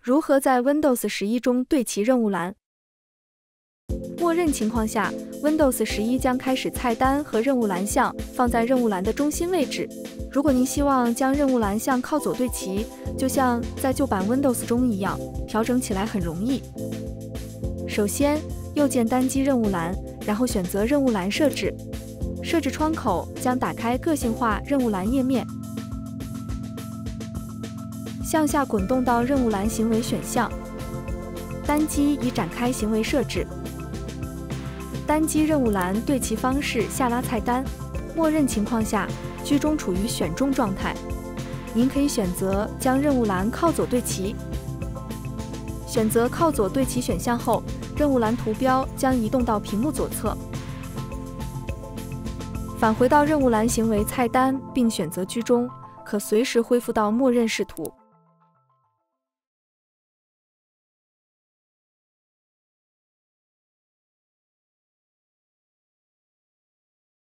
如何在 Windows 11中对齐任务栏？默认情况下 ，Windows 11将开始菜单和任务栏项放在任务栏的中心位置。如果您希望将任务栏项靠左对齐，就像在旧版 Windows 中一样，调整起来很容易。首先，右键单击任务栏，然后选择任务栏设置。设置窗口将打开个性化任务栏页面。向下滚动到任务栏行为选项，单击以展开行为设置。单击任务栏对齐方式下拉菜单，默认情况下，居中处于选中状态。您可以选择将任务栏靠左对齐。选择靠左对齐选项后，任务栏图标将移动到屏幕左侧。返回到任务栏行为菜单，并选择居中，可随时恢复到默认视图。